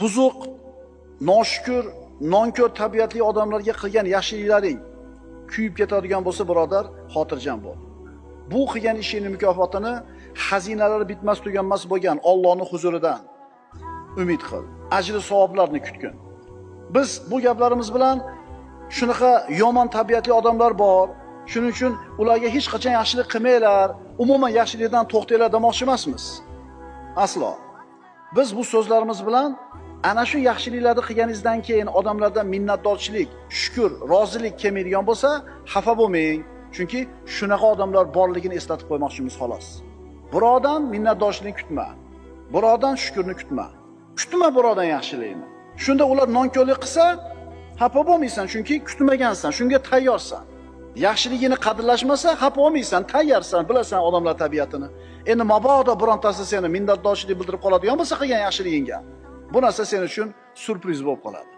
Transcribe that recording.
buzuq, noshukur, nonko'r tabiatli odamlarga qilgan yaxshiliklaring kuyib ketadigan bo'lsa, birodar, xotirjam bo'l. Bu qilgan ishingning mukofotini xazinalari bitmas tuganmas bo'lgan Allohning huzuridan umid qil. Ajri savoblarni kutgin. Biz bu gaplarimiz bilan shunaqa yomon tabiatli odamlar bor. Shuning uchun ularga hech qachon yaxshilik qilmanglar, umuman yaxshilikdan to'xtanglar demoqchi emasmiz. Aslo. Biz bu so'zlarimiz bilan ana shu yaxshiliklarni qilganingizdan keyin odamlardan minnatdorchilik, shukr, rozilik kelmaydigan bo'lsa, xafa bo'lmang. Chunki shunaqa odamlar borligini eslatib qo'ymoqchimiz xolos. Birodan minnatdorchilikni kutma. Birodan shukrni kutma. Kutma birodan yaxshilikni. Shunda ular nonko'rlik qilsa, xafa bo'lmaysan, chunki kutmagansan, shunga tayyorsan. Yaxshiligini qadrlashmasa, xafa bo'lmaysan, tayyorsan, bilasan odamlar tabiatini. Endi mabodo birontasi seni minnatdorchilik bildirib qoladigan bo'lsa qilgan yaxshiligingga, bu narsa sen uchun surpriz bo'lib qoladi.